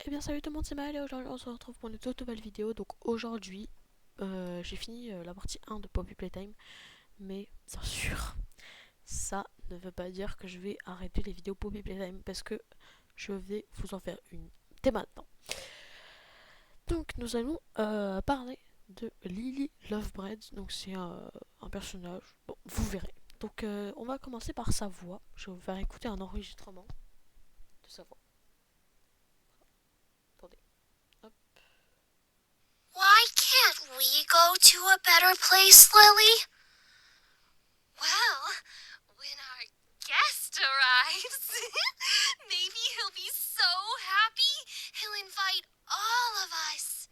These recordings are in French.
Eh bien salut tout le monde, c'est Maël et aujourd'hui on se retrouve pour une toute nouvelle vidéo. Donc aujourd'hui j'ai fini la partie 1 de Poppy Playtime. Mais bien sûr ça ne veut pas dire que je vais arrêter les vidéos Poppy Playtime, parce que je vais vous en faire une dès maintenant. Donc nous allons parler de Lily Lovebread. Donc c'est un personnage, bon vous verrez. Donc on va commencer par sa voix. Je vais vous faire écouter un enregistrement de sa voix. Attendez, hop. Why can't we go to a better place, Lily? Well, when our guest arrives, maybe he'll be so happy he'll invite all of us.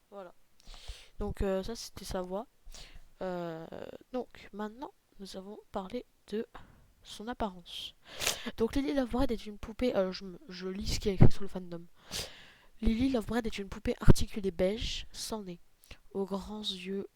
Voilà. Donc ça c'était sa voix. Donc maintenant nous avons parlé de son apparence. Donc Lily Lovebread est une poupée. Je lis ce qui est écrit sur le fandom. Lily Lovebread est une poupée articulée beige, sans nez, aux grands yeux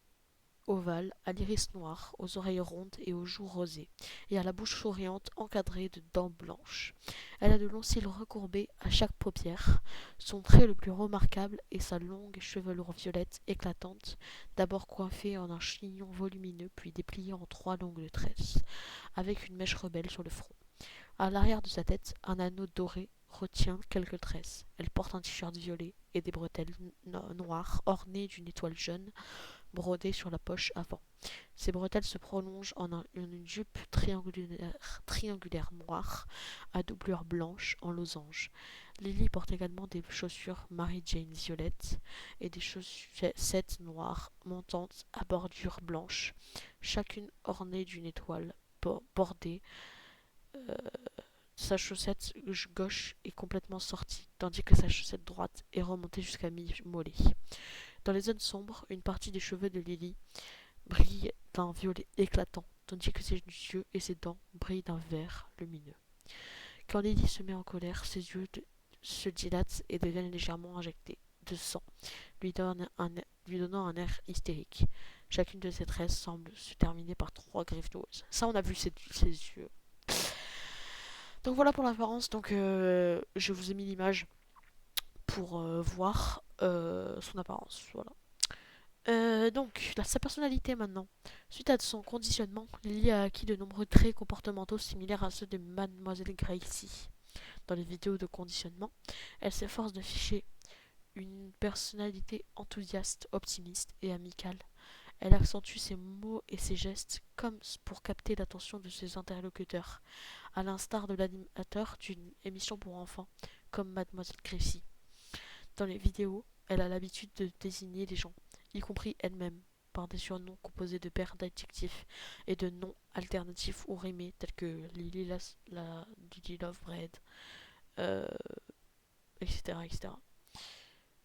ovales, à l'iris noir, aux oreilles rondes et aux joues rosées, et à la bouche souriante encadrée de dents blanches. Elle a de longs cils recourbés à chaque paupière. Son trait le plus remarquable est sa longue chevelure violette éclatante, d'abord coiffée en un chignon volumineux, puis dépliée en 3 longues tresses, avec une mèche rebelle sur le front. À l'arrière de sa tête, un anneau doré retient quelques tresses. Elle porte un t-shirt violet et des bretelles noires ornées d'une étoile jaune brodée sur la poche avant. Ces bretelles se prolongent en une jupe triangulaire noire à doublure blanche en losange. Lily porte également des chaussures Mary Jane violettes et des chaussettes noires montantes à bordure blanche, chacune ornée d'une étoile bordée. Euh, Sa chaussette gauche est complètement sortie, tandis que sa chaussette droite est remontée jusqu'à mi-mollet. Dans les zones sombres, une partie des cheveux de Lily brille d'un violet éclatant, tandis que ses yeux et ses dents brillent d'un vert lumineux. Quand Lily se met en colère, ses yeux se dilatent et deviennent légèrement injectés de sang, lui donnant un air hystérique. Chacune de ses tresses semble se terminer par 3 griffes noueuses. Ça, on a vu ses yeux. Donc voilà pour l'apparence. Donc je vous ai mis l'image pour voir son apparence. Voilà. Sa personnalité maintenant. Suite à son conditionnement, Lily a acquis de nombreux traits comportementaux similaires à ceux de Mademoiselle Gracie. Dans les vidéos de conditionnement, elle s'efforce d'afficher une personnalité enthousiaste, optimiste et amicale. Elle accentue ses mots et ses gestes comme pour capter l'attention de ses interlocuteurs, à l'instar de l'animateur d'une émission pour enfants comme Mademoiselle Gracie. Dans les vidéos, elle a l'habitude de désigner les gens, y compris elle-même, par des surnoms composés de paires d'adjectifs et de noms alternatifs ou rimés tels que Lily Lovebread, euh, etc. etc.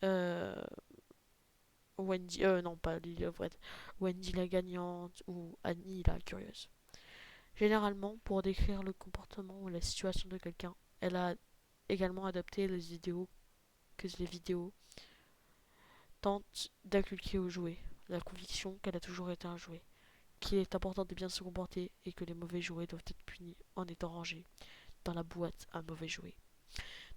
Euh, Wendy, non pas Lily Lovebread, Wendy la gagnante ou Annie la curieuse. Généralement, pour décrire le comportement ou la situation de quelqu'un, elle a également adapté les vidéos tentent d'inculquer au jouet la conviction qu'elle a toujours été un jouet, qu'il est important de bien se comporter et que les mauvais jouets doivent être punis en étant rangés dans la boîte à mauvais jouets.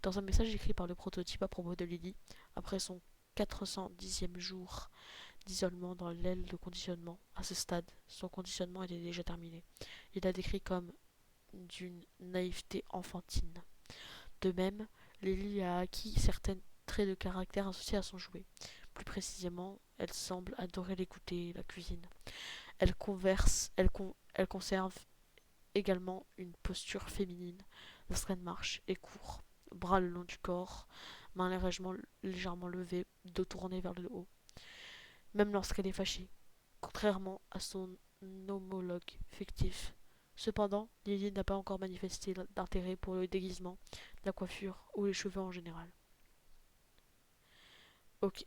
Dans un message écrit par le prototype à propos de Lily, après son 410e jour d'isolement dans l'aile de conditionnement, à ce stade, son conditionnement était déjà terminé. Il l'a décrit comme d'une naïveté enfantine. De même, Lily a acquis certains traits de caractère associés à son jouet. Plus précisément, elle semble adorer l'écouter, la cuisine. Elle conserve également une posture féminine lorsqu'elle marche et court, bras le long du corps, mains légèrement levées, dos tourné vers le haut, même lorsqu'elle est fâchée, contrairement à son homologue fictif. Cependant, Lily n'a pas encore manifesté d'intérêt pour le déguisement, la coiffure ou les cheveux en général. Ok.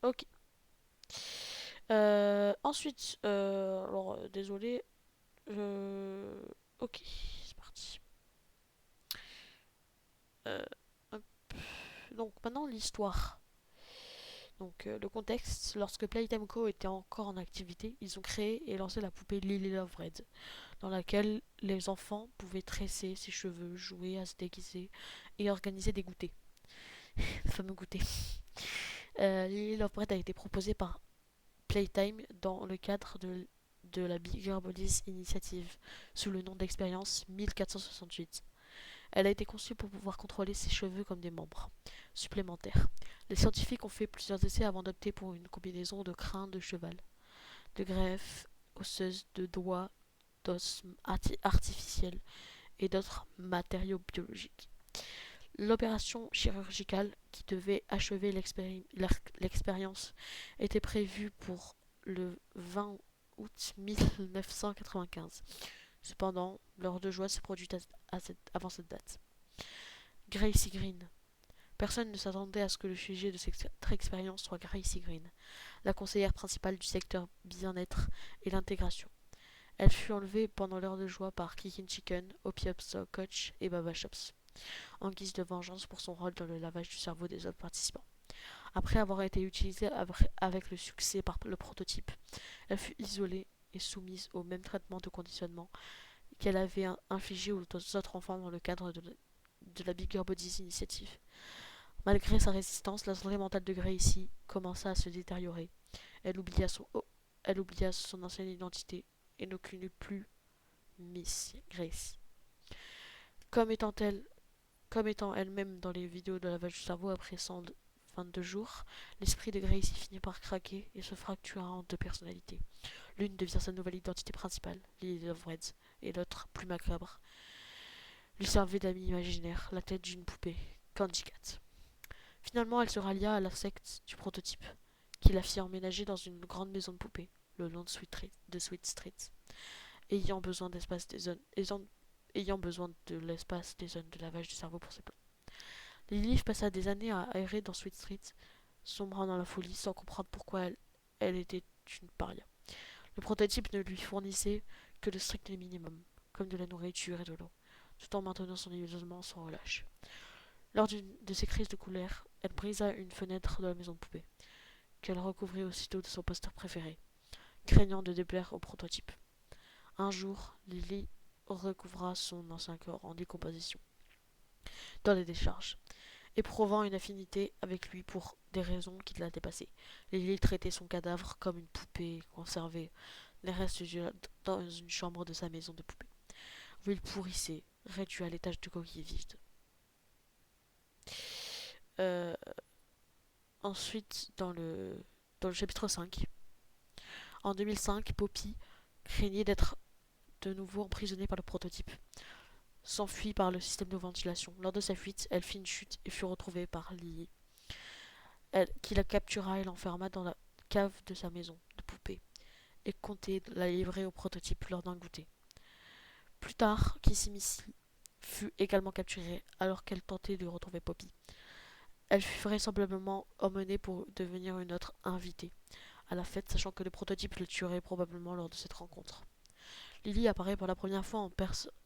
Ok. Ensuite, désolé. Ok, c'est parti. Euh, hop. Donc maintenant l'histoire. Donc le contexte, lorsque Playtime Co était encore en activité, ils ont créé et lancé la poupée Lily Love Red, dans laquelle les enfants pouvaient tresser ses cheveux, jouer à se déguiser et organiser des goûters. Le fameux goûter. Lily Love Red a été proposée par Playtime dans le cadre de la Bigger Bodies Initiative, sous le nom d'expérience 1468. Elle a été conçue pour pouvoir contrôler ses cheveux comme des membres supplémentaires. Les scientifiques ont fait plusieurs essais avant d'opter pour une combinaison de crins de cheval, de greffes osseuses, de doigts, d'os artificiels et d'autres matériaux biologiques. L'opération chirurgicale qui devait achever l'expérience était prévue pour le 20 août 1995. Cependant, l'heure de joie s'est produite avant cette date. Gracie Green. Personne ne s'attendait à ce que le sujet de cette expérience soit Gracie Green, la conseillère principale du secteur bien-être et l'intégration. Elle fut enlevée pendant l'heure de joie par Kickin' Chicken, Opiops Coach et Baba Shops, en guise de vengeance pour son rôle dans le lavage du cerveau des autres participants. Après avoir été utilisée avec le succès par le prototype, elle fut isolée et soumise au même traitement de conditionnement qu'elle avait infligé aux autres enfants dans le cadre de la Bigger Bodies Initiative. Malgré sa résistance, la santé mentale de Gracie commença à se détériorer. Elle oublia son ancienne identité et ne connut plus Miss Gracie. Comme étant elle-même dans les vidéos de lavage du cerveau après 122 jours, l'esprit de Gracie finit par craquer et se fractura en deux personnalités. L'une devient sa nouvelle identité principale, Lily Love Red, et l'autre, plus macabre, lui servait d'ami imaginaire, la tête d'une poupée, Candy Cat. Finalement, elle se rallia à la secte du prototype, qui la fit emménager dans une grande maison de poupées, le long de Sweet Street, ayant besoin ayant besoin de l'espace des zones de lavage du cerveau pour ses plans. Lily passa des années à errer dans Sweet Street, sombrant dans la folie sans comprendre pourquoi elle était une paria. Le prototype ne lui fournissait que le strict minimum, comme de la nourriture et de l'eau, tout en maintenant son isolement sans relâche. Lors d'une de ses crises de colère, elle brisa une fenêtre de la maison de poupée, qu'elle recouvrit aussitôt de son poster préféré, craignant de déplaire au prototype. Un jour, Lily recouvra son ancien corps en décomposition dans les décharges, éprouvant une affinité avec lui pour des raisons qui la dépassaient. Lily traitait son cadavre comme une poupée conservée les restes dans une chambre de sa maison de poupée, où il pourrissait, réduit à l'étage de coquilles vides. Euh, Ensuite, dans le chapitre 5, en 2005, Poppy craignait d'être de nouveau emprisonnée par le prototype, s'enfuit par le système de ventilation. Lors de sa fuite, elle fit une chute et fut retrouvée par Lily, qui la captura et l'enferma dans la cave de sa maison de poupée et comptait la livrer au prototype lors d'un goûter. Plus tard, Kissy Missy fut également capturée alors qu'elle tentait de retrouver Poppy. Elle fut vraisemblablement emmenée pour devenir une autre invitée à la fête, sachant que le prototype le tuerait probablement lors de cette rencontre. Lily apparaît pour la première fois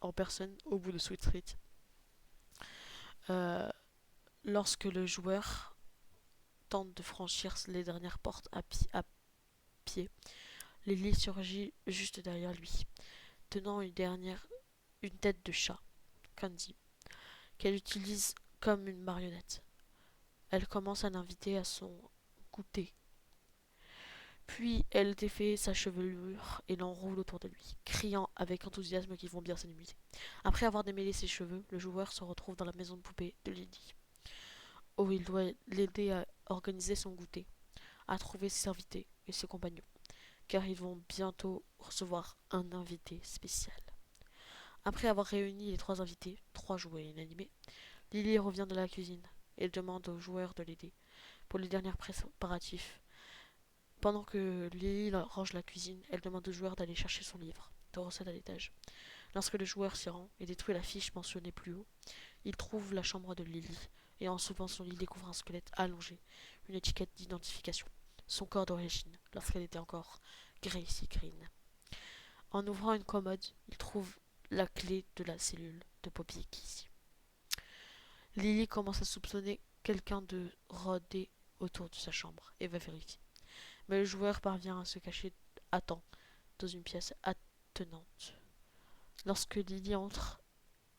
en personne au bout de Sweet Street. Euh, Lorsque le joueur tente de franchir les dernières portes à pied, Lily surgit juste derrière lui, tenant une tête de chat, Candy, qu'elle utilise comme une marionnette. Elle commence à l'inviter à son goûter. Puis elle défait sa chevelure et l'enroule autour de lui, criant avec enthousiasme qu'ils vont bien s'amuser. Après avoir démêlé ses cheveux, le joueur se retrouve dans la maison de poupée de Lily, où il doit l'aider à organiser son goûter, à trouver ses invités et ses compagnons, car ils vont bientôt recevoir un invité spécial. Après avoir réuni les trois invités, 3 jouets inanimés, Lily revient de la cuisine et demande aux joueurs de l'aider pour les derniers préparatifs. Pendant que Lily range la cuisine, elle demande aux joueurs d'aller chercher son livre de recettes à l'étage. Lorsque le joueur s'y rend et détruit la fiche mentionnée plus haut, il trouve la chambre de Lily et en soulevant son lit découvre un squelette allongé, une étiquette d'identification, son corps d'origine, lorsqu'elle était encore Gracie Green. En ouvrant une commode, il trouve la clé de la cellule de Poppy et Kissy. Lily commence à soupçonner quelqu'un de rôder autour de sa chambre et va vérifier. Mais le joueur parvient à se cacher à temps dans une pièce attenante. Lorsque Lily entre,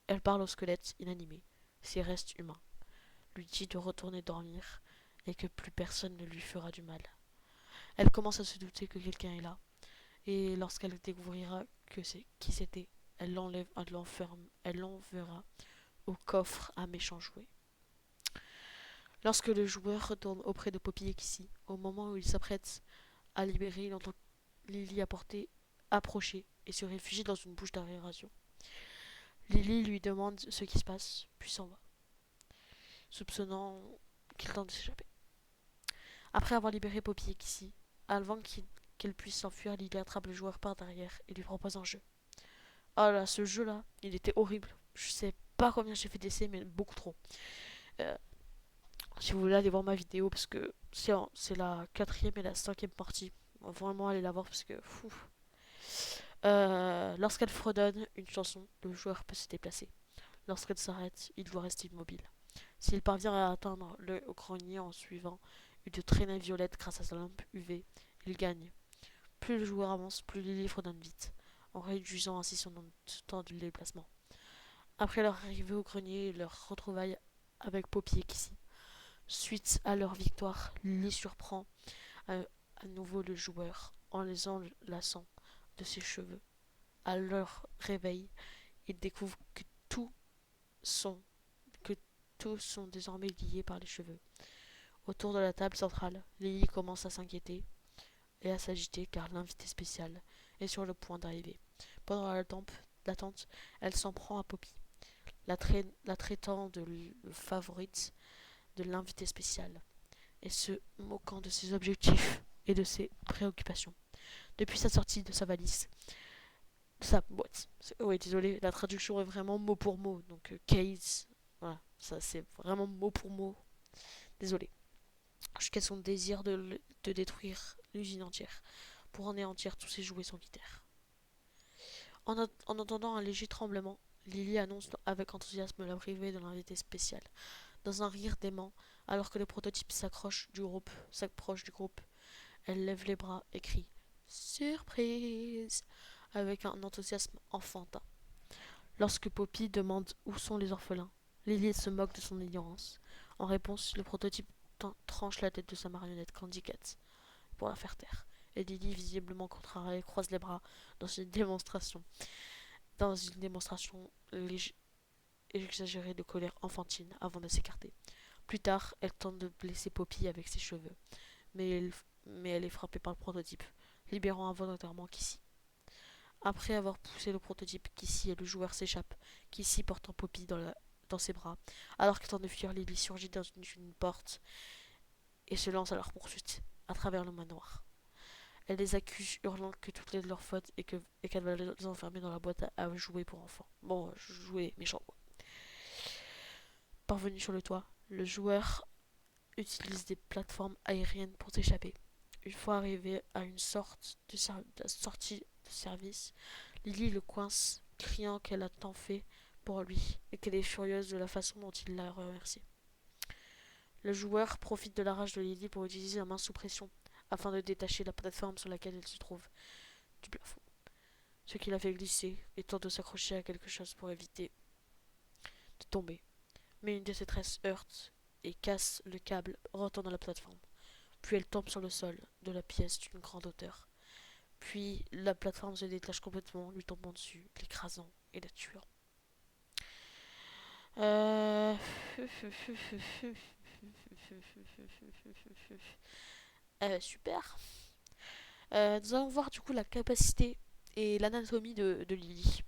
elle parle au squelette inanimé, ses restes humains, lui dit de retourner dormir et que plus personne ne lui fera du mal. Elle commence à se douter que quelqu'un est là, et lorsqu'elle découvrira que c'est qui c'était, elle l'enverra au coffre à méchants jouets. Lorsque le joueur retourne auprès de Poppy et Kissy, au moment où il s'apprête à libérer, il entend Lily approcher et se réfugie dans une bouche d'aération. Lily lui demande ce qui se passe, puis s'en va, soupçonnant qu'il tente de s'échapper. Après avoir libéré Poppy et Kissy, avant qu'elle puisse s'enfuir, Lily attrape le joueur par derrière et lui propose un jeu. Oh là, ce jeu-là, il était horrible. Je sais pas combien j'ai fait d'essais, mais beaucoup trop. Euh, Si vous voulez aller voir ma vidéo, parce que c'est la quatrième et la cinquième partie. Vraiment, allez la voir parce que... lorsqu'elle fredonne une chanson, le joueur peut se déplacer. Lorsqu'elle s'arrête, il doit rester immobile. S'il parvient à atteindre le grenier en suivant une traînée violette grâce à sa lampe UV, il gagne. Plus le joueur avance, plus Lily fredonne vite, en réduisant ainsi son temps de déplacement. Après leur arrivée au grenier et leur retrouvaille avec Poppy et Kissy, suite à leur victoire, Lily surprend à nouveau le joueur en les enlaçant de ses cheveux. À leur réveil, ils découvrent sont, que tous sont désormais liés par les cheveux. Autour de la table centrale, Lily commence à s'inquiéter et à s'agiter car l'invité spécial est sur le point d'arriver. Pendant l'attente, elle s'en prend à Poppy, la traitant de favorite de l'invité spécial et se moquant de ses objectifs et de ses préoccupations. Depuis sa sortie de sa valise, sa boîte. Oui, désolé, la traduction est vraiment mot pour mot. Donc, case, voilà, ça c'est vraiment mot pour mot. Désolé. Jusqu'à son désir de détruire l'usine entière pour anéantir tous ses jouets solitaires. En entendant un léger tremblement, Lily annonce avec enthousiasme l'arrivée de l'invité spécial. Dans un rire dément, alors que le prototype s'approche du groupe, elle lève les bras et crie Surprise avec un enthousiasme enfantin. Lorsque Poppy demande où sont les orphelins, Lily se moque de son ignorance. En réponse, le prototype tranche la tête de sa marionnette Candy Cat pour la faire taire. Et Lily, visiblement contrariée, croise les bras dans une démonstration exagérée de colère enfantine avant de s'écarter. Plus tard, elle tente de blesser Poppy avec ses cheveux, mais elle est frappée par le prototype, libérant involontairement Kissy. Après avoir poussé le prototype, Kissy et le joueur s'échappent, Kissy portant Poppy dans ses bras. Alors qu'elle tente de fuir, Lily surgit dans une porte et se lance à leur poursuite à travers le manoir. Elle les accuse, hurlant que tout est de leur faute et qu'elle va les enfermer dans la boîte à jouets pour enfants. Bon, jouets méchants quoi. Parvenu sur le toit, le joueur utilise des plateformes aériennes pour s'échapper. Une fois arrivé à une sorte de sortie de service, Lily le coince, criant qu'elle a tant fait pour lui et qu'elle est furieuse de la façon dont il l'a remerciée. Le joueur profite de la rage de Lily pour utiliser la main sous pression afin de détacher la plateforme sur laquelle elle se trouve du plafond, ce qui la fait glisser et tente de s'accrocher à quelque chose pour éviter de tomber. Mais une de ses tresses heurte et casse le câble retenant la plateforme. Puis elle tombe sur le sol de la pièce d'une grande hauteur. Puis la plateforme se détache complètement, lui tombant dessus, l'écrasant et la tuant. Super. Nous allons voir du coup la capacité et l'anatomie de Lily.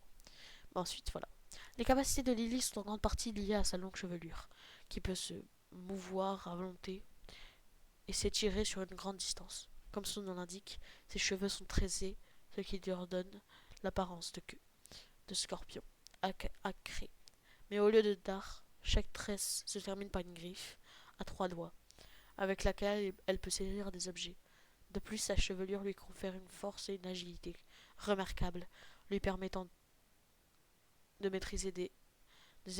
Ensuite, voilà. Les capacités de Lily sont en grande partie liées à sa longue chevelure, qui peut se mouvoir à volonté et s'étirer sur une grande distance. Comme son nom l'indique, ses cheveux sont tressés, ce qui leur donne l'apparence de queue, de scorpion, acré. Mais au lieu de dard, chaque tresse se termine par une griffe, à 3 doigts, avec laquelle elle peut saisir des objets. De plus, sa chevelure lui confère une force et une agilité remarquables, lui permettant de maîtriser des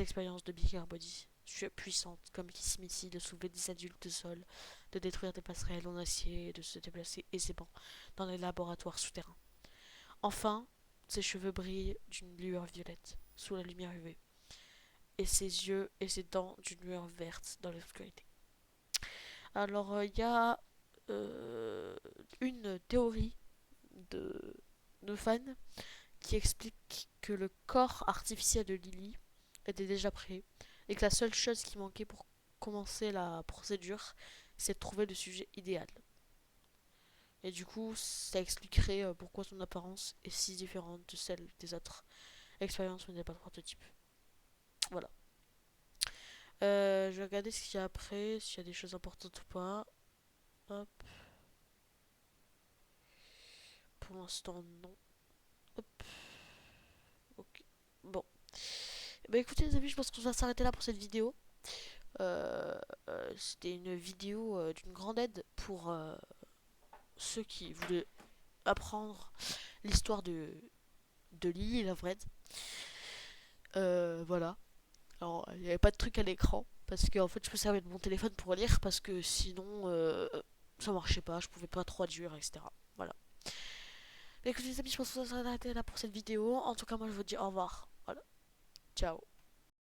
expériences de bigger body. puissante, comme Kiss Missy, de soulever des adultes au sol, de détruire des passerelles en acier et de se déplacer aisément dans les laboratoires souterrains. Enfin, ses cheveux brillent d'une lueur violette sous la lumière UV, et ses yeux et ses dents d'une lueur verte dans l'obscurité. Alors, il y a une théorie de, de fans qui explique que le corps artificiel de Lily était déjà prêt et que la seule chose qui manquait pour commencer la procédure, c'est de trouver le sujet idéal. Et du coup, ça expliquerait pourquoi son apparence est si différente de celle des autres expériences mais n'est pas de prototype. Voilà. Je vais regarder ce qu'il y a après, s'il y a des choses importantes ou pas. Hop. Pour l'instant, non. Hop. Ok. Bon. Bah écoutez les amis, je pense qu'on va s'arrêter là pour cette vidéo. C'était une vidéo d'une grande aide pour ceux qui voulaient apprendre l'histoire de Lily et Lavred. Voilà. Alors, il n'y avait pas de truc à l'écran parce que en fait, je me servais de mon téléphone pour lire parce que sinon, ça marchait pas, je pouvais pas traduire, etc. Voilà. Mais écoutez les amis, je pense qu'on va s'arrêter là pour cette vidéo. En tout cas, moi, je vous dis au revoir. Voilà. Ciao.